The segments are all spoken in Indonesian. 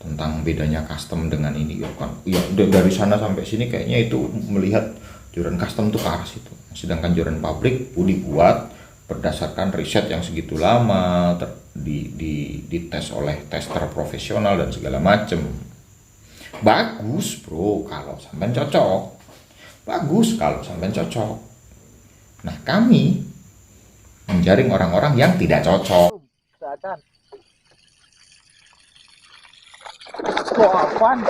tentang bedanya custom dengan ini ya kan. Ya dari sana sampai sini kayaknya itu melihat joran custom tuh ke arah situ. Sedangkan joran pabrik dibuat berdasarkan riset yang segitu lama, dites oleh tester profesional dan segala macem. Bagus bro kalau sampean cocok. Bagus kalau sampean cocok. Nah kami menjaring orang-orang yang tidak cocok. Kok apaan?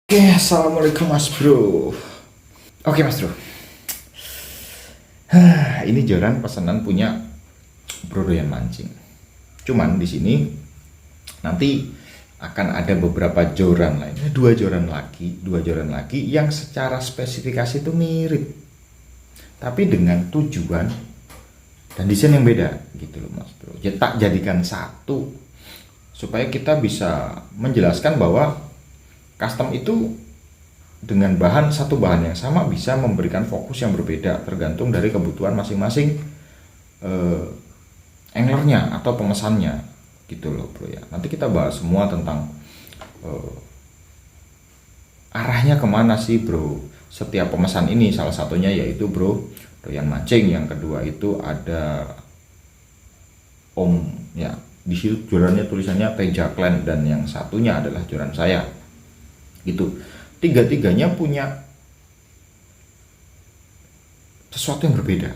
Oke, assalamualaikum mas bro. Oke mas bro. Ini joran pesanan punya Bro Doyan Mancing. Cuman di sini nanti akan ada beberapa joran lainnya, dua joran lagi yang secara spesifikasi itu mirip, tapi dengan tujuan dan desain yang beda gitu loh mas bro. Ya, tak jadikan satu supaya kita bisa menjelaskan bahwa custom itu dengan satu bahan yang sama bisa memberikan fokus yang berbeda tergantung dari kebutuhan masing-masing anglernya atau pemesannya gitu loh bro ya. Nanti kita bahas semua tentang arahnya kemana sih bro setiap pemesan ini. Salah satunya yaitu Bro Doyan Mancing, yang kedua itu ada Om ya, di situ jorannya tulisannya Teja Clan, dan yang satunya adalah joran saya gitu. Tiga-tiganya punya sesuatu yang berbeda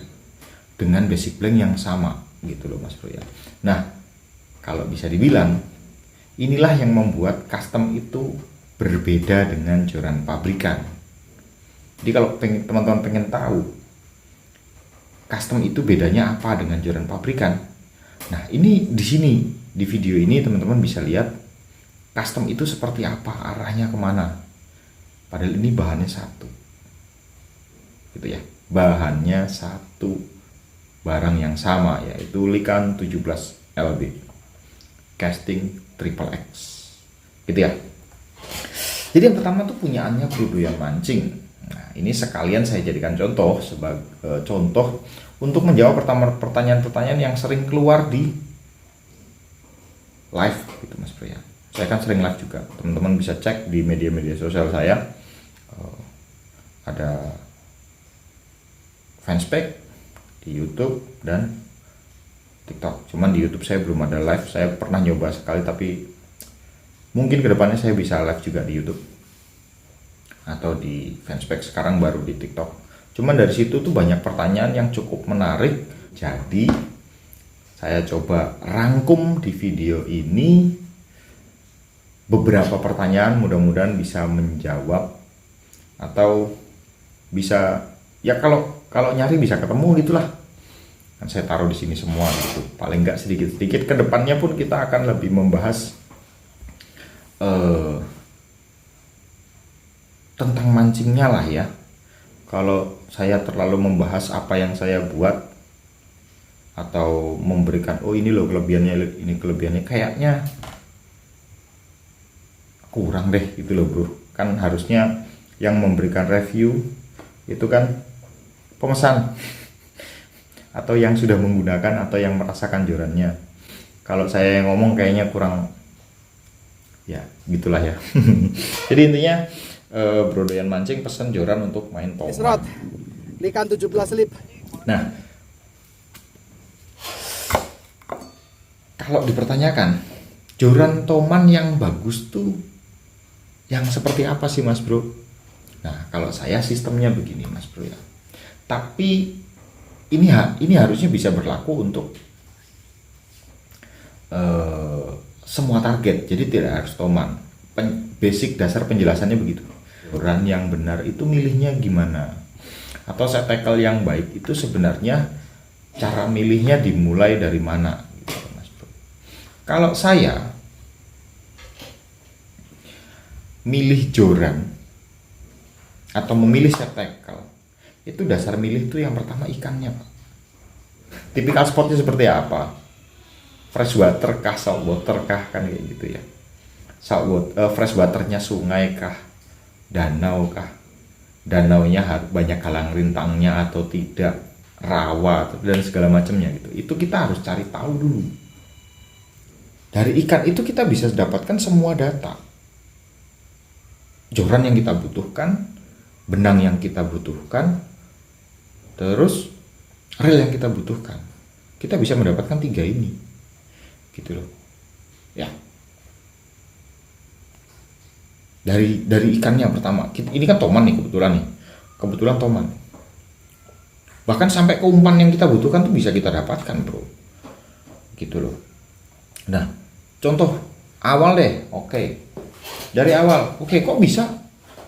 dengan basic blank yang sama gitu loh mas bro ya. Nah kalau bisa dibilang inilah yang membuat custom itu berbeda dengan joran pabrikan. Jadi kalau teman-teman pengen tahu custom itu bedanya apa dengan joran pabrikan, nah ini di sini di video ini teman-teman bisa lihat custom itu seperti apa, arahnya kemana. Padahal ini bahannya satu, gitu ya. Bahannya satu, barang yang sama, yaitu Likan 17 LB casting triple X, gitu ya. Jadi yang pertama tuh punyaannya Bro Doyan Mancing. Nah ini sekalian saya jadikan contoh sebagai contoh untuk menjawab pertanyaan-pertanyaan yang sering keluar di live, gitu mas bro ya. Saya kan sering live juga, teman-teman bisa cek di media-media sosial saya. Ada fanspage di YouTube dan TikTok. Cuman di YouTube saya belum ada live. Saya pernah nyoba sekali, tapi mungkin kedepannya saya bisa live juga di YouTube atau di fanspage. Sekarang baru di TikTok. Cuman dari situ tuh banyak pertanyaan yang cukup menarik. Jadi saya coba rangkum di video ini beberapa pertanyaan, mudah-mudahan bisa menjawab atau bisa ya kalau nyari bisa ketemu gitulah. Kan saya taruh di sini semua gitu. Paling nggak sedikit-sedikit ke depannya pun kita akan lebih membahas tentang mancingnya lah ya. Kalau saya terlalu membahas apa yang saya buat atau memberikan ini loh kelebihannya, ini kelebihannya, kayaknya kurang deh gitu loh bro. Kan harusnya yang memberikan review itu kan pemesan atau yang sudah menggunakan atau yang merasakan jorannya. Kalau saya yang ngomong kayaknya kurang, ya gitulah ya. Jadi intinya Bro Doyan Mancing pesen joran untuk main toman. Likan 17 lip. Nah kalau dipertanyakan joran toman yang bagus tuh yang seperti apa sih mas bro? Nah kalau saya sistemnya begini mas bro ya. Tapi ini harusnya bisa berlaku untuk semua target. Jadi tidak harus toman. Basic dasar penjelasannya begitu. Joran yang benar itu milihnya gimana? Atau set tackle yang baik itu sebenarnya cara milihnya dimulai dari mana? Gitu, mas bro. Kalau saya milih joran atau memilih set tackle, itu dasar milih itu yang pertama ikannya, Pak. Tipikal spotnya seperti apa? Freshwater kah, saltwater kah, kan kayak gitu ya. Freshwaternya sungai kah, danau kah, danaunya banyak halang rintangnya atau tidak, rawa dan segala macamnya gitu. Itu kita harus cari tahu dulu. Dari ikan itu kita bisa dapatkan semua data. Joran yang kita butuhkan, benang yang kita butuhkan, terus reel yang kita butuhkan. Kita bisa mendapatkan 3 ini. Gitu loh. Ya. Dari ikannya pertama. Ini kan toman nih kebetulan nih. Kebetulan toman. Bahkan sampai ke umpan yang kita butuhkan tuh bisa kita dapatkan, bro. Gitu loh. Nah, contoh awal deh. Oke. Dari awal. Oke, kok bisa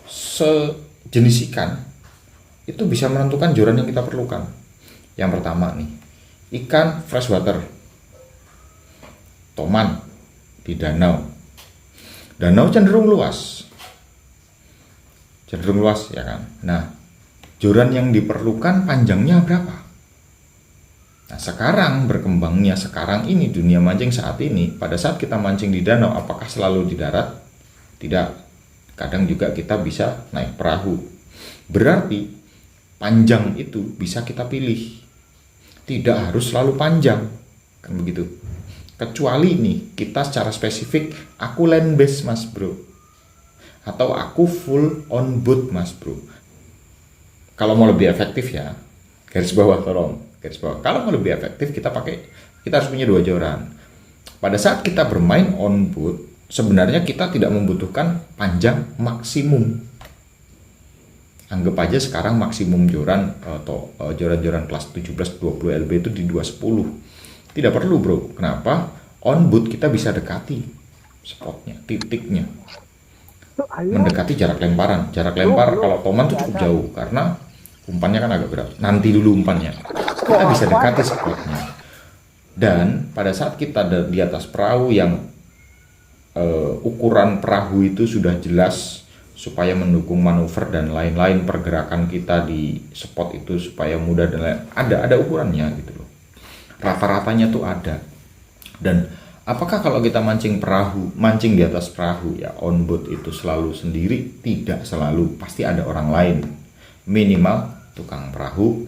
sejenis ikan itu bisa menentukan joran yang kita perlukan. Yang pertama nih, ikan freshwater, toman di danau. Danau cenderung luas ya kan. Nah, joran yang diperlukan panjangnya berapa? Nah, sekarang berkembangnya sekarang ini dunia mancing saat ini, pada saat kita mancing di danau, apakah selalu di darat? Tidak. Kadang juga kita bisa naik perahu. Berarti panjang itu bisa kita pilih. Tidak harus selalu panjang, kan begitu. Kecuali nih kita secara spesifik, aku land base mas bro, atau aku full on boat mas bro. Kalau mau lebih efektif ya, garis bawah tolong, garis bawah. Kalau mau lebih efektif kita harus punya 2 joran. Pada saat kita bermain on boat, sebenarnya kita tidak membutuhkan panjang maksimum. Anggap aja sekarang maksimum joran atau joran-joran kelas 17-20 LB itu di 210. Tidak perlu bro. Kenapa? On boot kita bisa dekati spotnya, titiknya. Mendekati jarak lemparan. Jarak lempar kalau toman itu cukup jauh karena umpannya kan agak berat. Nanti dulu umpannya. Kita bisa dekati spotnya. Dan pada saat kita di atas perahu yang ukuran perahu itu sudah jelas supaya mendukung manuver dan lain-lain, pergerakan kita di spot itu supaya mudah dan lain, ada ukurannya gitu loh. Rata-ratanya tuh ada. Dan apakah kalau kita mancing di atas perahu ya on boat itu selalu sendiri? Tidak selalu, pasti ada orang lain. Minimal tukang perahu,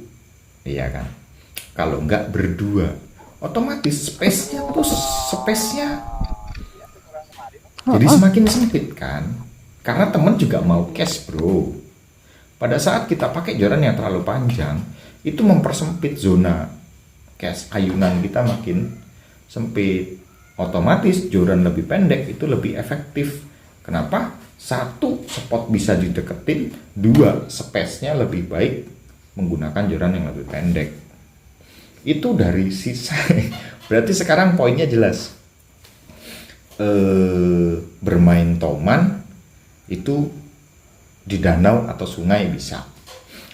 iya kan. Kalau enggak berdua, otomatis space-nya jadi semakin sempit kan. Karena temen juga mau cash bro. Pada saat kita pakai joran yang terlalu panjang, itu mempersempit zona cash, ayunan kita makin sempit. Otomatis joran lebih pendek itu lebih efektif. Kenapa? 1, spot bisa dideketin. 2, space-nya lebih baik menggunakan joran yang lebih pendek. Itu dari sisa. Berarti sekarang poinnya jelas. Bermain toman itu di danau atau sungai bisa,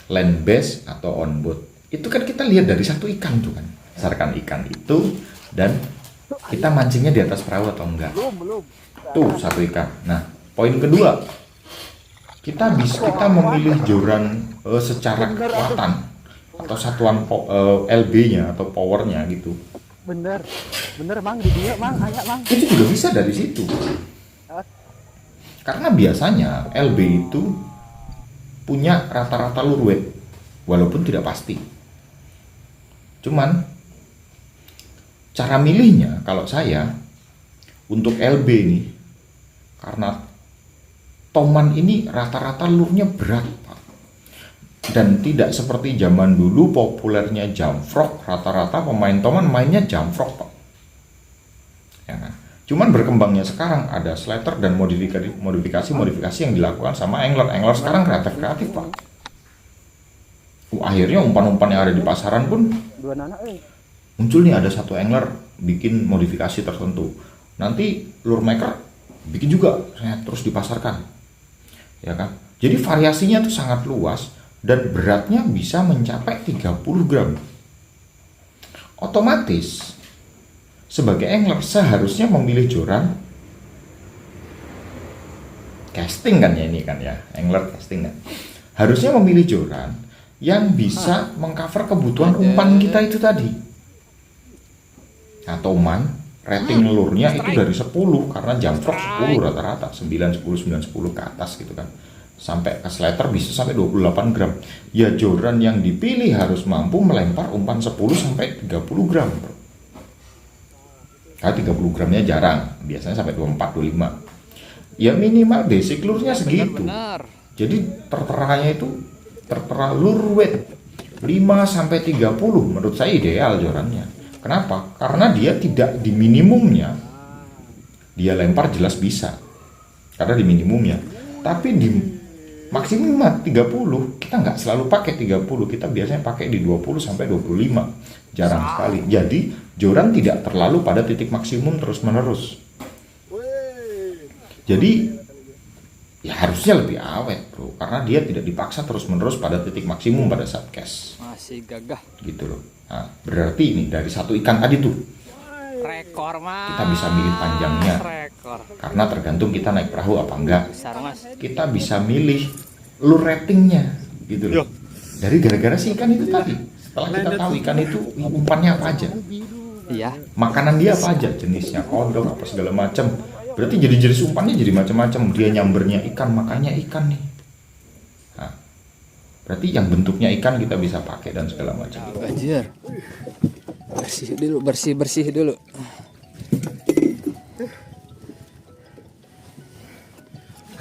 land base atau on boat. Itu kan kita lihat dari satu ikan tuh kan, berdasarkan ikan itu dan kita mancingnya di atas perahu atau enggak. Tuh satu ikan. Nah, poin kedua, kita memilih joran secara kekuatan atau satuan LB-nya atau powernya gitu. Bener mang, di dia mang, ayak mang. Itu juga bisa dari situ. Karena biasanya LB itu punya rata-rata lure weight, walaupun tidak pasti. Cuman cara milihnya kalau saya untuk LB ini, karena toman ini rata-rata lurnya berat Pak. Dan tidak seperti zaman dulu populernya jump frog, rata-rata pemain toman mainnya jump frog Pak. Ya kan? Cuman berkembangnya sekarang ada slater dan modifikasi yang dilakukan sama angler sekarang kreatif Pak. Akhirnya umpan-umpan yang ada di pasaran pun muncul nih, ada satu angler bikin modifikasi tertentu, nanti lure maker bikin juga terus dipasarkan, ya kan. Jadi variasinya tuh sangat luas dan beratnya bisa mencapai 30 gram. Otomatis sebagai angler seharusnya memilih joran casting kan ya, ini kan ya, angler casting kan. Harusnya memilih joran yang bisa mengcover kebutuhan umpan kita itu tadi. Nah, Toman rating lure-nya itu dari 10 karena jamfrog 10 rata-rata, 9, 10, 9, 10 ke atas gitu kan. Sampai ke slater bisa sampai 28 gram. Ya joran yang dipilih harus mampu melempar umpan 10 sampai 30 gram. Nah, 30 gramnya jarang, biasanya sampai 24, 25. Ya minimal basic lure-nya segitu. Jadi terteranya itu tertera lure weight 5 sampai 30 menurut saya ideal jorannya. Kenapa? Karena dia tidak di minimumnya. Dia lempar jelas bisa. Karena di minimumnya. Tapi di maksimum 30, kita nggak selalu pakai 30, kita biasanya pakai di 20 sampai 25. Jarang sekali. Jadi joran tidak terlalu pada titik maksimum terus-menerus. Jadi ya harusnya lebih awet bro, karena dia tidak dipaksa terus-menerus pada titik maksimum pada saat cast. Masih gagah. Gitu loh. Nah, berarti ini dari satu ikan tadi tuh Rekor mas. kita bisa milih panjangnya. Rekor. Karena tergantung kita naik perahu apa enggak. Besar mas. Kita bisa milih lure ratingnya gitu loh. Dari gara-gara si ikan itu tadi. Setelah kita tahu ikan itu umpannya apa aja, Iya. makanan dia apa aja, jenisnya kodok apa segala macam. Berarti jadi jenis umpannya jadi macam-macam. Dia nyambernya ikan, makannya ikan nih. Nah, berarti yang bentuknya ikan kita bisa pakai dan segala macam. Anjir. Bersih dulu.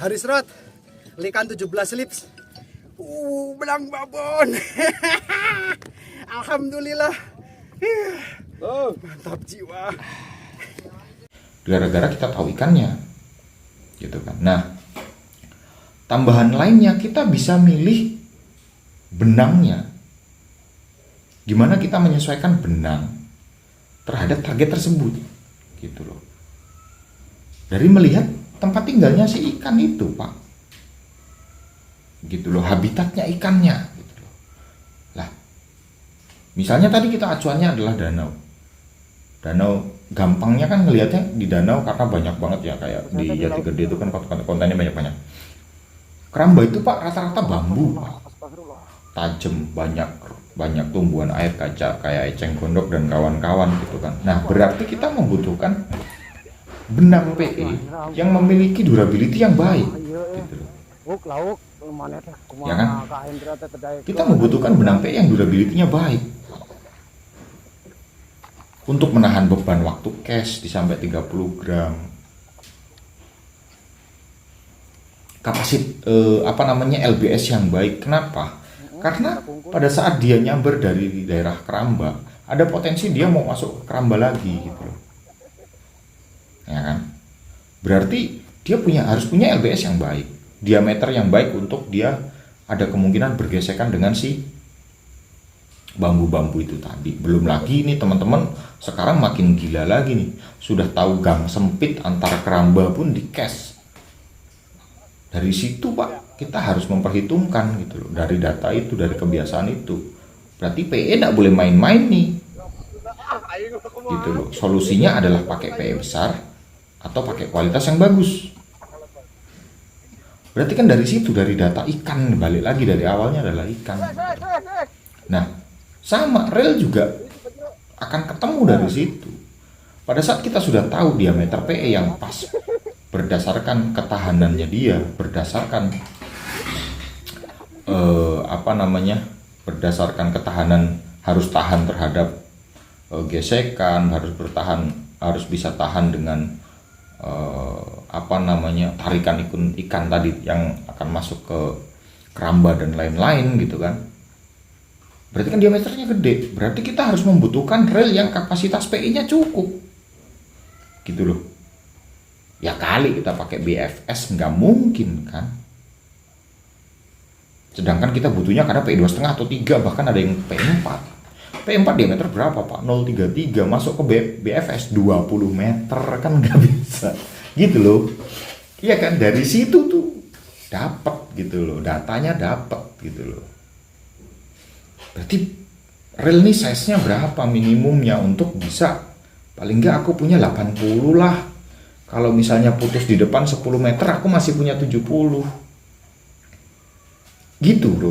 Haris Rod, likan 17 lips. Belang babon. Alhamdulillah. Mantap jiwa. Gara-gara kita tahu ikannya gitu kan. Nah, tambahan lainnya kita bisa milih benangnya. Gimana kita menyesuaikan benang terhadap target tersebut gitu loh. Dari melihat tempat tinggalnya si ikan itu pak, gitu loh, habitatnya ikannya gitu loh. Lah, misalnya tadi kita acuannya adalah danau. Gampangnya kan ngelihatnya di danau karena banyak banget ya, kayak di Jati Gede itu kan kontennya banyak-banyak. Keramba itu pak rata-rata bambu pak, tajam, banyak tumbuhan air kaca kayak eceng gondok dan kawan-kawan gitu kan. Nah berarti kita membutuhkan benang PE yang memiliki durability yang baik gitu loh. Ya kan? Kita membutuhkan benang PE yang durability-nya baik untuk menahan beban waktu cast di sampai 30 gram. LBS yang baik. Kenapa? Karena pada saat dia nyamber dari daerah keramba, ada potensi dia mau masuk ke keramba lagi gitu loh. Ya kan? Berarti dia harus punya LBS yang baik, diameter yang baik untuk dia ada kemungkinan bergesekan dengan si bambu-bambu itu tadi. Belum lagi nih teman-teman, sekarang makin gila lagi nih, sudah tahu gang sempit antara keramba pun di cast. Dari situ pak kita harus memperhitungkan gitu loh, dari data itu, dari kebiasaan itu. Berarti PE tidak boleh main-main nih gitu loh. Solusinya adalah pakai PE besar atau pakai kualitas yang bagus. Berarti kan dari situ, dari data ikan, balik lagi dari awalnya adalah ikan. Nah sama rel juga akan ketemu dari situ. Pada saat kita sudah tahu diameter PE yang pas berdasarkan ketahanannya dia, berdasarkan berdasarkan ketahanan, harus tahan terhadap gesekan, harus bisa tahan dengan tarikan ikan tadi yang akan masuk ke keramba dan lain-lain gitu kan. Berarti kan diameternya gede, berarti kita harus membutuhkan rel yang kapasitas PE-nya cukup gitu loh. Ya kali kita pakai BFS, nggak mungkin kan. Sedangkan kita butuhnya karena PE 2,5 atau 3, bahkan ada yang PE 4. PE 4 diameter berapa pak? 0,33, masuk ke BFS 20 meter kan nggak bisa gitu loh. Iya kan, dari situ tuh dapat gitu loh, datanya dapat gitu loh. Berarti rel nih size-nya berapa minimumnya untuk bisa, paling nggak aku punya 80 lah. Kalau misalnya putus di depan 10 meter, aku masih punya 70. Gitu bro.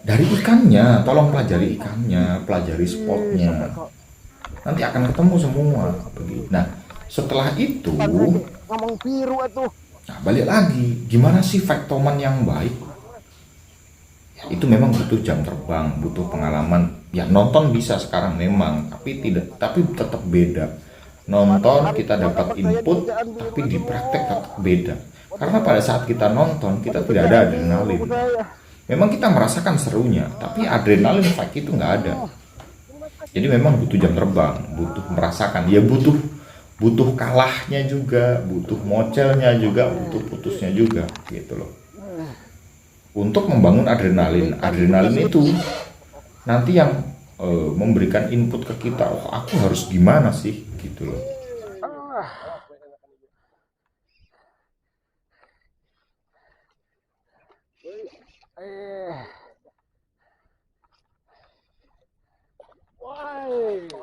Dari ikannya, tolong pelajari ikannya, pelajari spotnya. Nanti akan ketemu semua. Nah, setelah itu, Ngomong biru atuh. nah, balik lagi, gimana sih Factoman yang baik? Ya, itu memang butuh jam terbang, butuh pengalaman. Ya nonton bisa sekarang memang, tapi tetap beda. Nonton kita dapat input, tapi di praktek tetap beda. Karena pada saat kita nonton, kita tidak ada adrenalin. Memang kita merasakan serunya, tapi adrenalin fight itu nggak ada. Jadi memang butuh jam terbang, butuh merasakan, ya butuh kalahnya juga, butuh mocelnya juga, butuh putusnya juga, gitu loh. Untuk membangun adrenalin itu nanti yang memberikan input ke kita, oh aku harus gimana sih, gitu loh.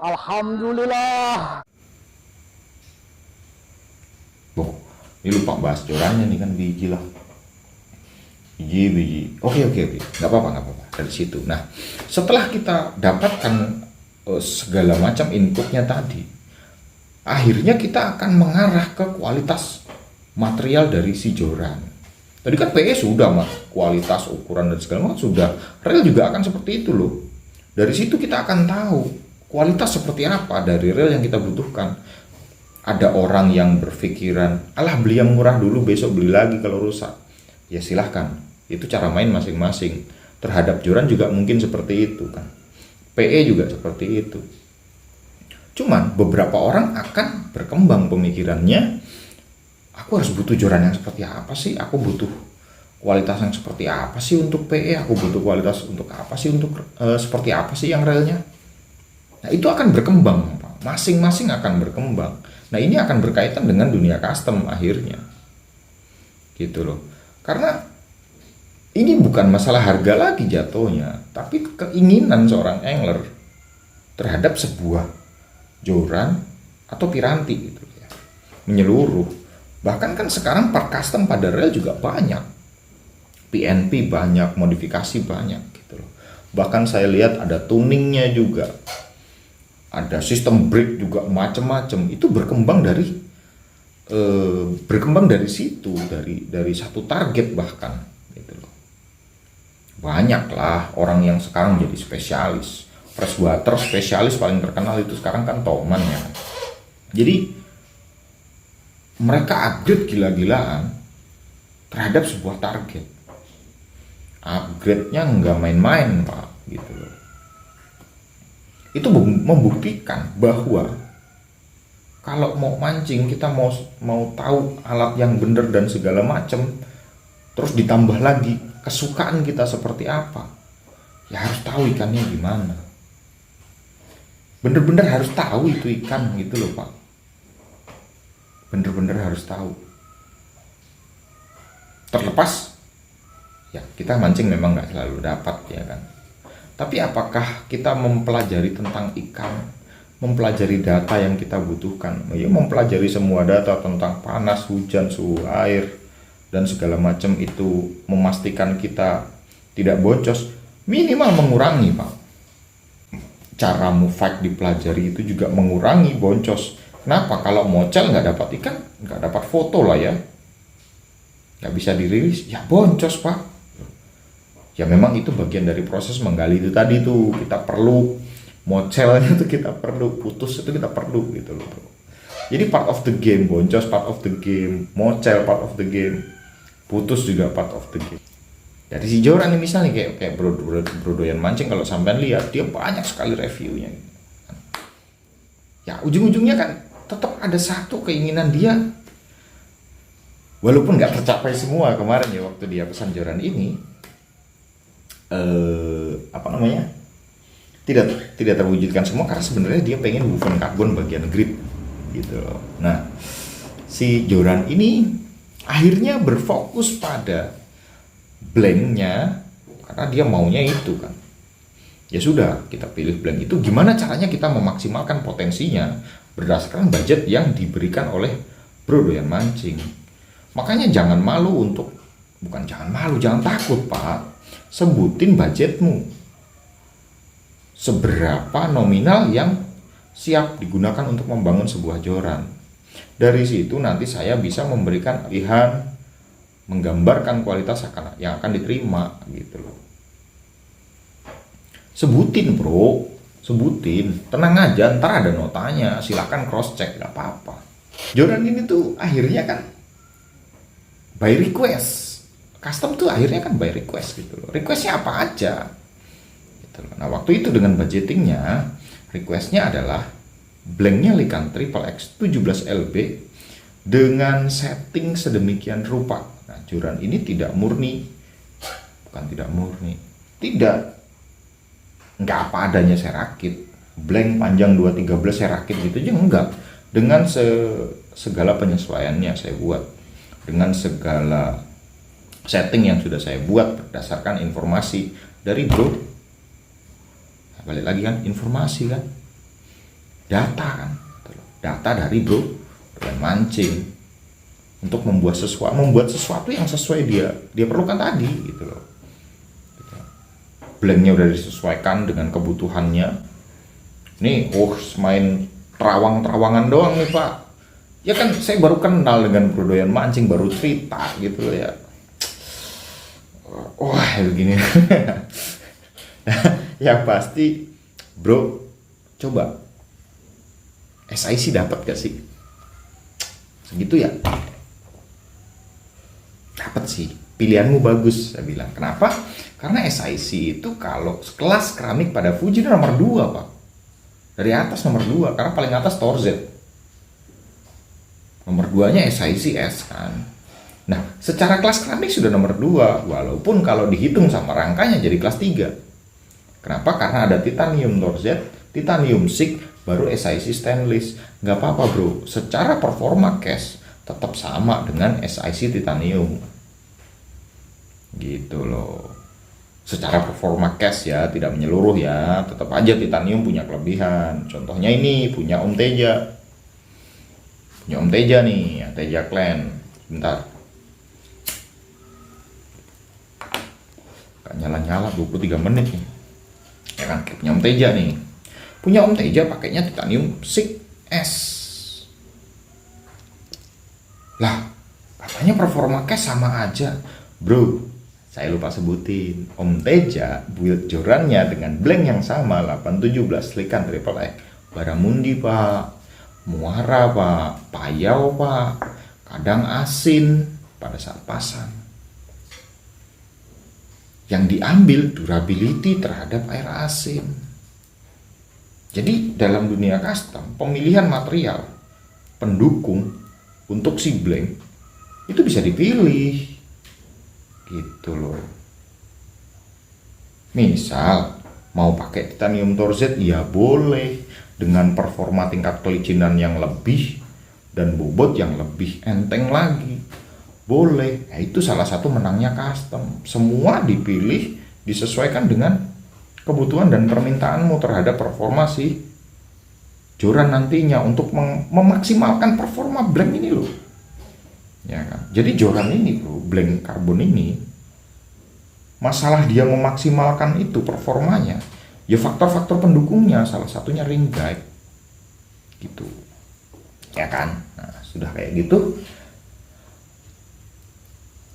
Alhamdulillah. Boh, ini lupa bahas jorannya nih kan, biji lah. Biji. Oke. Nggak apa-apa. Dari situ. Nah, setelah kita dapatkan segala macam inputnya tadi, akhirnya kita akan mengarah ke kualitas material dari si joran. Tadi kan PE sudah mas, kualitas ukuran dan segala macam sudah. Rel juga akan seperti itu loh. Dari situ kita akan tahu kualitas seperti apa dari rel yang kita butuhkan. Ada orang yang berpikiran, alah beli yang murah dulu, besok beli lagi kalau rusak. Ya silahkan, itu cara main masing-masing. Terhadap joran juga mungkin seperti itu kan. PE juga seperti itu. Cuman beberapa orang akan berkembang pemikirannya, aku harus butuh joran yang seperti apa sih? Aku butuh kualitas yang seperti apa sih untuk PE? Aku butuh kualitas untuk apa sih? Untuk seperti apa sih yang relnya? Nah itu akan berkembang, masing-masing akan berkembang. Nah ini akan berkaitan dengan dunia custom akhirnya, gitu loh. Karena ini bukan masalah harga lagi jatuhnya, tapi keinginan seorang angler terhadap sebuah joran atau piranti gitu ya, menyeluruh. Bahkan kan sekarang part custom pada rel juga banyak, PNP banyak, modifikasi banyak gitu loh. Bahkan saya lihat ada tuningnya juga, ada sistem brake juga, macam-macam. Itu berkembang dari situ, dari satu target bahkan gitu loh. Banyak lah orang yang sekarang jadi spesialis. Freshwater spesialis paling terkenal itu sekarang kan Toman ya. Jadi mereka upgrade gila-gilaan terhadap sebuah target. Upgrade-nya nggak main-main pak, gitu loh. Itu membuktikan bahwa kalau mau mancing, kita mau tahu alat yang benar dan segala macam, terus ditambah lagi kesukaan kita seperti apa, ya harus tahu ikannya gimana. Bener-bener harus tahu itu ikan gitu loh pak. Bener-bener harus tahu. Terlepas ya kita mancing memang nggak selalu dapat ya kan. Tapi apakah kita mempelajari tentang ikan, mempelajari data yang kita butuhkan, ya mempelajari semua data tentang panas, hujan, suhu air dan segala macam itu memastikan kita tidak boncos, minimal mengurangi pak. Cara move-fight dipelajari itu juga mengurangi boncos. Kenapa? Kalau mocel nggak dapat ikan, nggak dapat foto lah ya, nggak bisa dirilis, ya boncos pak. Ya memang itu bagian dari proses menggali itu tadi tuh, kita perlu mocelnya tuh, kita perlu putus itu, kita perlu gitu loh bro. Jadi part of the game, boncos part of the game, mocel part of the game, putus juga part of the game. Dari si joran ini misalnya kayak bro doyan mancing, kalau sampean lihat dia banyak sekali reviewnya. Ya ujung-ujungnya kan tetap ada satu keinginan dia, walaupun nggak tercapai semua kemarin ya waktu dia pesan joran ini, tidak terwujudkan semua karena sebenarnya dia pengen woven karbon bagian grip gitu loh. Nah si joran ini akhirnya berfokus pada blanknya karena dia maunya itu kan. Ya sudah, kita pilih blank itu. Gimana caranya kita memaksimalkan potensinya berdasarkan budget yang diberikan oleh Bro Doyan Mancing. Makanya jangan malu untuk, bukan jangan malu, jangan takut Pak, sebutin budgetmu. Seberapa nominal yang siap digunakan untuk membangun sebuah joran. Dari situ nanti saya bisa memberikan pilihan, menggambarkan kualitas yang akan diterima gitu loh. Sebutin bro, sebutin, tenang aja, ntar ada notanya, silahkan cross check, gak apa-apa. Joran ini tuh akhirnya kan by request, custom tuh akhirnya kan by request gitu loh. Requestnya apa aja gitu loh. Nah waktu itu dengan budgetingnya, requestnya adalah blanknya Likan Triple X 17 LB dengan setting sedemikian rupa. Nah joran ini tidak murni, bukan tidak murni, tidak, nggak apa adanya saya rakit, blank panjang 213 saya rakit gitu aja, enggak. Dengan segala penyesuaiannya saya buat, dengan segala setting yang sudah saya buat berdasarkan informasi dari bro. Nah, balik lagi kan, informasi kan, data kan, data dari bro dan mancing untuk membuat sesuatu yang sesuai dia perlukan tadi gitu loh. Blanknya udah disesuaikan dengan kebutuhannya. Nih, main terawang-terawangan doang nih Pak. Ya kan saya baru kenal dengan Bro Doyan Mancing, baru cerita gitu loh ya. Wah begini. Yang pasti bro, coba SIC dapat gak sih? Segitu ya? Dapat sih. Pilihanmu bagus, saya bilang. Kenapa? Karena SIC itu kalau kelas keramik pada Fuji itu nomor 2 Pak. Dari atas nomor 2, karena paling atas Torz. Nomor 2-nya SIC S kan. Nah, secara kelas keramik sudah nomor 2, walaupun kalau dihitung sama rangkanya jadi kelas 3. Kenapa? Karena ada titanium Torz, titanium SIG, baru SIC stainless. Nggak apa-apa bro, secara performa cast tetap sama dengan SIC titanium. Gitu loh. Secara performa cast ya, tidak menyeluruh ya, tetap aja titanium punya kelebihan. Contohnya ini punya Om Teja. Punya Om Teja nih, Teja Clan. Bentar. Gak nyala-nyala 23 menit nih. Ya kan, punya Om Teja nih. Punya Om Teja pakainya titanium SIG S. Lah, katanya performa cast sama aja. Bro, saya lupa sebutin, Om Teja build jorannya dengan blank yang sama 817 Likan Triple X. Baramundi Pak, Muara Pak, Payau Pak, kadang asin pada saat pasang. Yang diambil durability terhadap air asin. Jadi dalam dunia custom, pemilihan material pendukung untuk si blank itu bisa dipilih. Gitu loh. Misal mau pakai titanium Torz ya boleh, dengan performa tingkat kelicinan yang lebih dan bobot yang lebih enteng lagi, boleh. Nah, itu salah satu menangnya custom. Semua dipilih disesuaikan dengan kebutuhan dan permintaanmu terhadap performa si joran nantinya untuk memaksimalkan performa blank ini loh. Ya kan? Jadi joran ini bro, blank karbon ini, masalah dia memaksimalkan itu performanya, ya faktor-faktor pendukungnya, salah satunya ring guide, gitu, ya kan? Nah, sudah kayak gitu,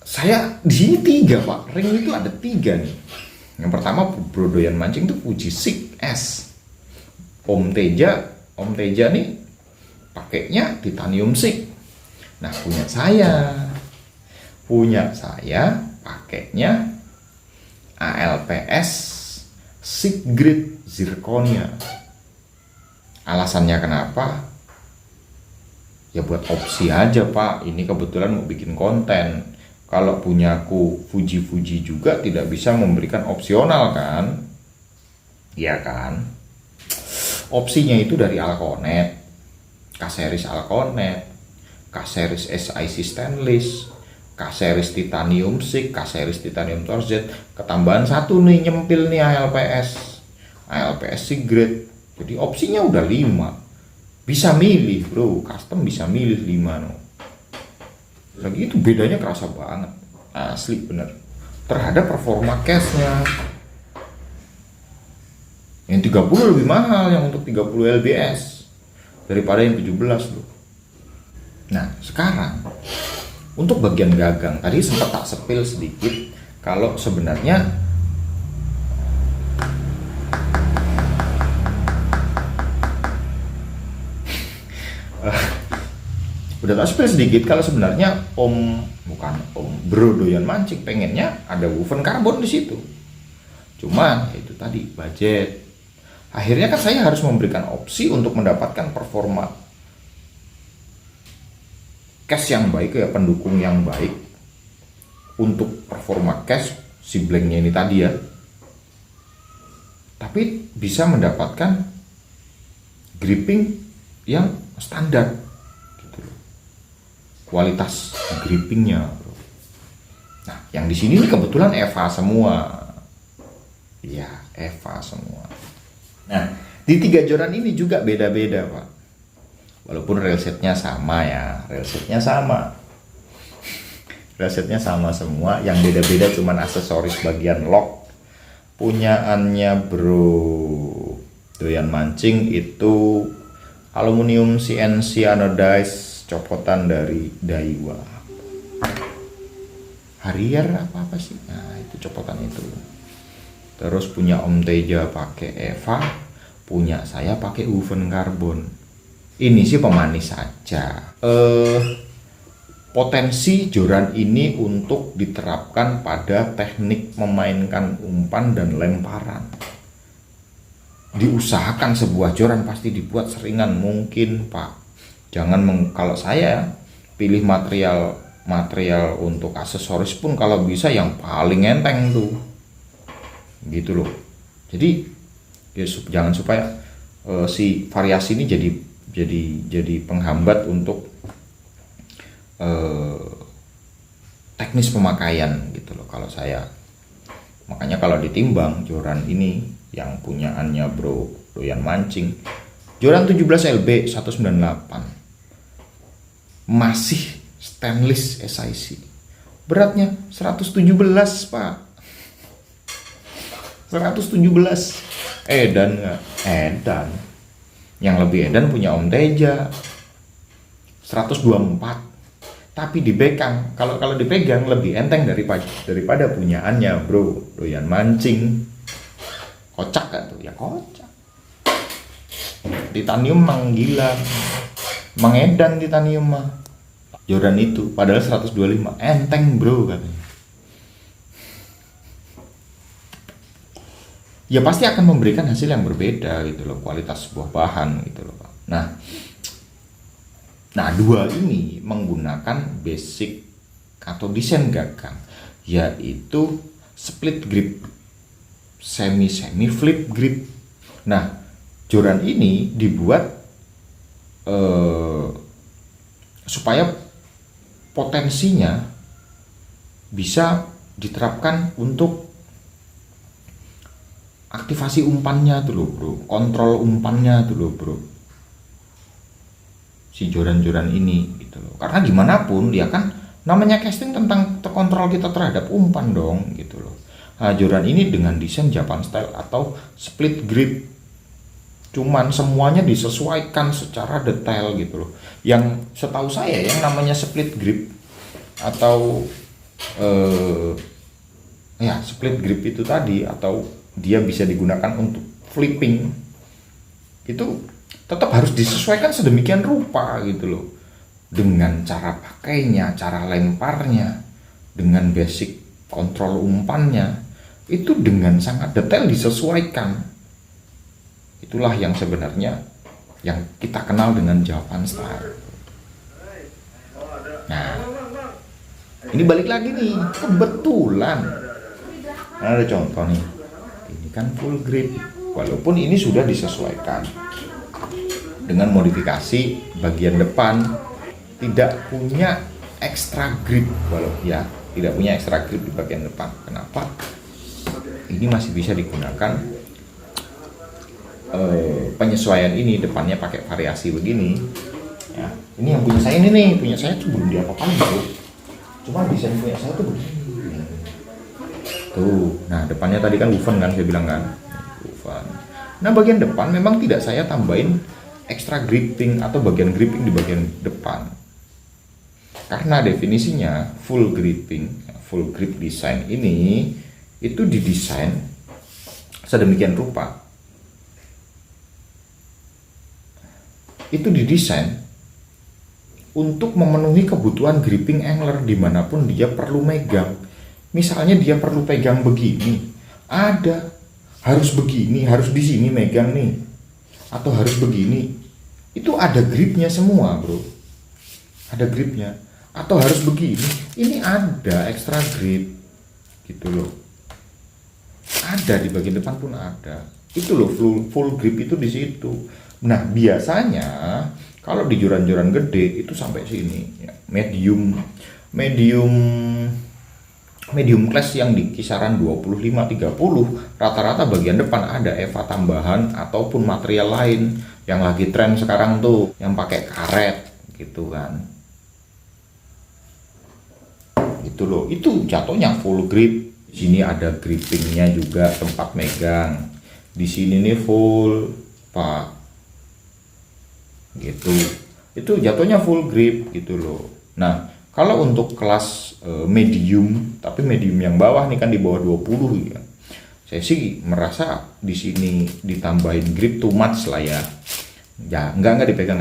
saya di sini 3 Pak, ring itu ada 3 nih. Yang pertama Bro Doyan Mancing itu Fuji SIG S. Om Teja nih pakainya titanium SIG. Nah punya saya pakainya ALPS SIG Grade Zirconia. Alasannya kenapa? Ya buat opsi aja Pak, ini kebetulan mau bikin konten. Kalau punyaku Fuji juga tidak bisa memberikan opsional kan? Iya kan? Opsinya itu dari Alconet, K-series Alconet, K-series SIC stainless, K-series titanium SIG, K-series titanium Torz. Ketambahan satu nih nyempil nih ALPS ALPSC grade. Jadi opsinya udah 5. Bisa milih bro, custom bisa milih 5 no. Lagi itu bedanya kerasa banget, asli bener. Terhadap performa cashnya. Yang 30 lebih mahal yang untuk 30 lbs daripada yang 17 loh. Nah sekarang untuk bagian gagang tadi sempat tak sepil sedikit kalau sebenarnya udah tak sepil sedikit kalau sebenarnya bro doyan mancing pengennya ada woven karbon di situ. Cuman itu tadi budget. Akhirnya kan saya harus memberikan opsi untuk mendapatkan performa cash yang baik ya, pendukung yang baik untuk performa cash si blanknya ini tadi ya. Tapi bisa mendapatkan gripping yang standar gitu loh. Kualitas grippingnya. Nah, yang di sini kebetulan EVA semua. Iya, EVA semua. Nah, di 3 joran ini juga beda-beda, Pak. Walaupun railsetnya sama ya, railsetnya sama. Railsetnya sama semua, yang beda-beda cuman aksesoris bagian lock. Punyaannya bro doyan mancing itu aluminium CNC anodized copotan dari Daiwa. Harrier apa sih? Nah, itu copotan itu. Terus punya Om Teja pakai EVA, punya saya pakai woven karbon. Ini sih pemanis saja. Potensi joran ini untuk diterapkan pada teknik memainkan umpan dan lemparan. Diusahakan sebuah joran pasti dibuat seringan mungkin, Pak. Jangan kalau saya pilih material untuk aksesoris pun kalau bisa yang paling enteng tuh. Gitu loh. Jadi ya, jangan supaya si variasi ini jadi penghambat untuk teknis pemakaian gitu loh kalau saya. Makanya kalau ditimbang joran ini yang punyaannya bro doyan mancing, joran 17 LB 198 masih stainless SIC, beratnya 117 Pak. 117 edan nggak? Edan. Yang lebih edan punya Om Teja 124. Tapi dipegang, kalau dipegang lebih enteng daripada punyaannya bro doyan mancing. Kocak gak tuh? Ya kocak. Titanium manggila, mengedan titanium mah. Joran itu padahal 125 enteng bro katanya. Ya pasti akan memberikan hasil yang berbeda gitu loh, kualitas sebuah bahan gitu loh Pak. Nah 2 ini menggunakan basic atau desain gagang, yaitu split grip, semi flip grip. Nah joran ini dibuat supaya potensinya bisa diterapkan untuk aktivasi umpannya tuh loh bro, kontrol umpannya tuh loh bro, si joran-joran ini gitu loh. Karena gimana pun dia kan namanya casting tentang kontrol kita terhadap umpan dong gitu loh. Nah, joran ini dengan desain Japan style atau split grip, cuman semuanya disesuaikan secara detail gitu loh. Yang setahu saya yang namanya split grip atau split grip itu tadi, atau dia bisa digunakan untuk flipping, itu tetap harus disesuaikan sedemikian rupa gitu loh, dengan cara pakainya, cara lemparnya, dengan basic kontrol umpannya, itu dengan sangat detail disesuaikan. Itulah yang sebenarnya yang kita kenal dengan Japan style. Nah ini balik lagi nih, kebetulan ada contoh nih, ini kan full grip, walaupun ini sudah disesuaikan dengan modifikasi bagian depan tidak punya extra grip, tidak punya extra grip di bagian depan. Kenapa? Ini masih bisa digunakan penyesuaian ini, depannya pakai variasi begini ya. Ini yang punya saya ini nih, punya saya tuh belum diapa-apain bro, cuma desain punya saya tuh begini tuh. Nah depannya tadi kan woven kan, saya bilang kan woven. Nah bagian depan memang tidak saya tambahin extra gripping atau bagian gripping di bagian depan, karena definisinya full gripping, full grip design ini itu didesain sedemikian rupa, itu didesain untuk memenuhi kebutuhan gripping angler dimanapun dia perlu megang. Misalnya dia perlu pegang begini, ada harus begini, harus di sini megang nih, atau harus begini, itu ada gripnya semua bro, ada gripnya. Atau harus begini, ini ada extra grip gitu loh, ada di bagian depan pun ada, itu loh full grip itu di situ. Nah biasanya kalau di joran-joran gede itu sampai sini ya, medium class yang di kisaran 25-30 rata-rata bagian depan ada EVA tambahan ataupun material lain yang lagi tren sekarang tuh yang pakai karet gitu kan, gitu loh. Itu jatuhnya full grip. Di sini ada grippingnya juga, tempat megang di sini nih full pak gitu, itu jatuhnya full grip gitu loh. Nah kalau untuk kelas medium, tapi medium yang bawah nih kan di bawah 20 ya, saya sih merasa di sini ditambahin grip too much lah ya. Ya enggak dipegang,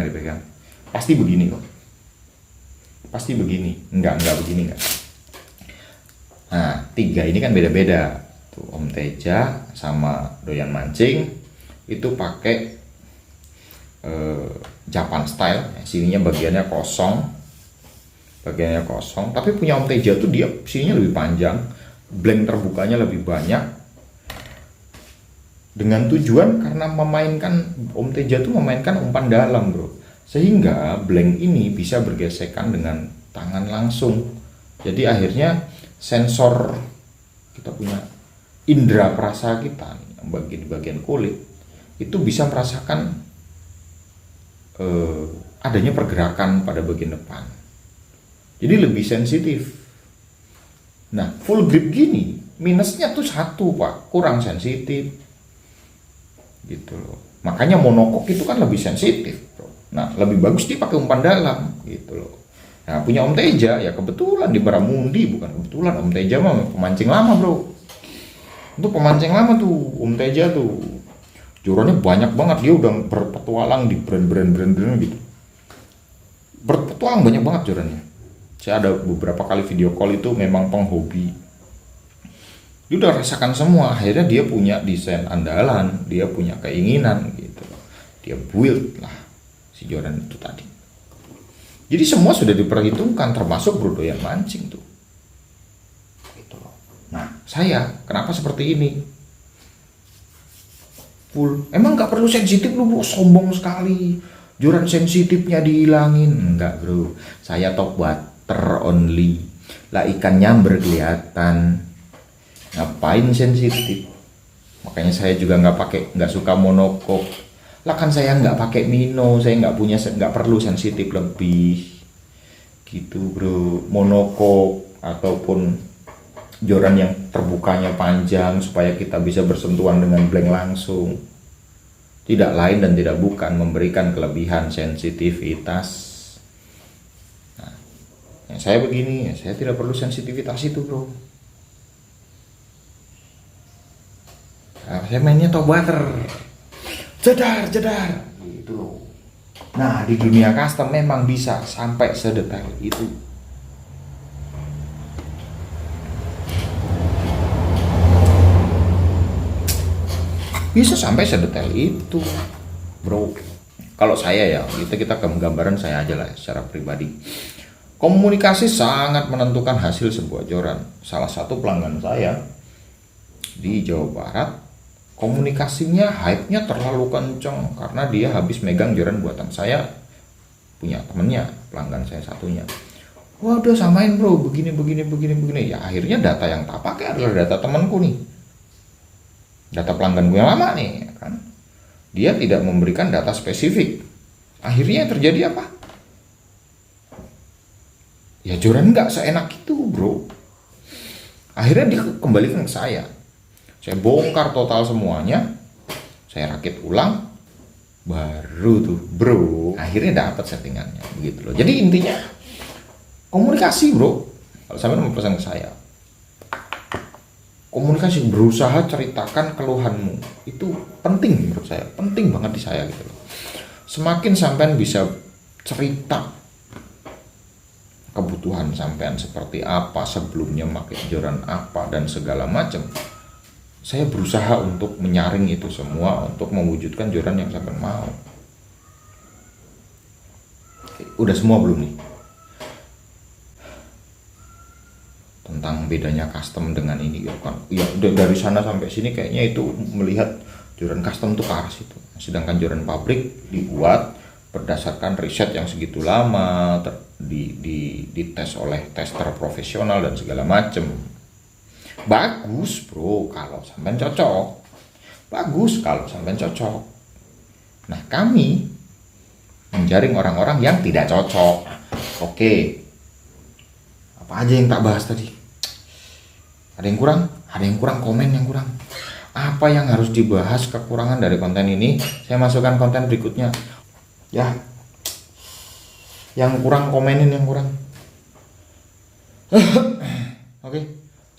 pasti begini kok, pasti begini, enggak begini enggak. Nah 3 ini kan beda-beda tuh, Om Teja sama Doyan Mancing itu pakai Japan style, sininya bagiannya kosong, tapi punya Om Teja tuh dia sininya lebih panjang, blank terbukanya lebih banyak, dengan tujuan karena memainkan Om Teja tuh memainkan umpan dalam bro, sehingga blank ini bisa bergesekan dengan tangan langsung. Jadi akhirnya sensor kita punya indera perasa kita yang di bagian kulit itu bisa merasakan adanya pergerakan pada bagian depan, jadi lebih sensitif. Nah full grip gini minusnya tuh satu pak, kurang sensitif gitu loh. Makanya monokok itu kan lebih sensitif bro. Nah lebih bagus dia pakai umpan dalam gitu loh. Nah punya Om Teja ya kebetulan di Baramundi, bukan kebetulan, Om Teja mah pemancing lama bro, untuk pemancing lama tuh Om Teja tuh jorannya banyak banget, dia udah berpetualang di brand gitu, berpetualang banyak banget jorannya. Saya ada beberapa kali video call itu memang penghobi, dia udah rasakan semua. Akhirnya dia punya desain andalan, dia punya keinginan gitu, dia build lah si joran itu tadi. Jadi semua sudah diperhitungkan, termasuk Bro Doyan Mancing tuh gitu loh. Nah saya kenapa seperti ini, full, emang nggak perlu sensitif lu bro, sombong sekali, joran sensitifnya dihilangin. Enggak bro, saya top water only lah, ikan nyamber kelihatan, ngapain sensitif. Makanya saya juga nggak suka monokok lah, kan saya nggak pakai mino, saya nggak perlu sensitif lebih gitu bro. Monokok ataupun joran yang terbukanya panjang supaya kita bisa bersentuhan dengan blank langsung, tidak lain dan tidak bukan memberikan kelebihan sensitivitas. Nah, yang saya begini, saya tidak perlu sensitivitas itu bro. Nah, saya mainnya top water, jedar gitu loh. Nah di dunia custom memang bisa sampai sedetail itu. Bisa sampai sedetail itu bro. Kalau saya ya, kita gambaran saya aja lah secara pribadi. Komunikasi sangat menentukan hasil sebuah joran. Salah satu pelanggan saya di Jawa Barat, komunikasinya hype-nya terlalu kenceng karena dia habis megang joran buatan saya, punya temennya, pelanggan saya satunya. Wah udah samain bro, begini. Ya akhirnya data yang tak pakai adalah data temanku nih, data pelanggan gue yang lama nih kan. dia tidak memberikan data spesifik. Akhirnya yang terjadi apa? Ya joran nggak seenak itu bro. Akhirnya dia kembalikan ke saya bongkar total semuanya, saya rakit ulang, baru tuh bro akhirnya dapat settingannya begitu loh. Jadi intinya komunikasi bro. Kalau sampai mau pesan ke saya, komunikasi, berusaha ceritakan keluhanmu itu penting menurut saya, penting banget di saya gitu loh. Semakin sampean bisa cerita kebutuhan sampean seperti apa, sebelumnya pakai joran apa dan segala macam, saya berusaha untuk menyaring itu semua untuk mewujudkan joran yang sampean mau. Oke, udah semua belum nih? Tentang bedanya custom dengan ini ya kan. Ya dari sana sampai sini kayaknya itu melihat joran custom itu ke arah situ. Sedangkan joran pabrik dibuat berdasarkan riset yang segitu lama, dites oleh tester profesional dan segala macem. Bagus bro kalau sampean cocok. Bagus kalau sampean cocok. Nah kami menjaring orang-orang yang tidak cocok. Oke. Apa aja yang tak bahas tadi? Ada yang kurang? Ada yang kurang, komen yang kurang. Apa yang harus dibahas kekurangan dari konten ini? Saya masukkan konten berikutnya. Ya. Yang kurang komenin yang kurang. Oke.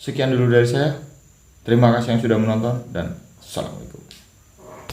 Sekian dulu dari saya. Terima kasih yang sudah menonton dan assalamualaikum.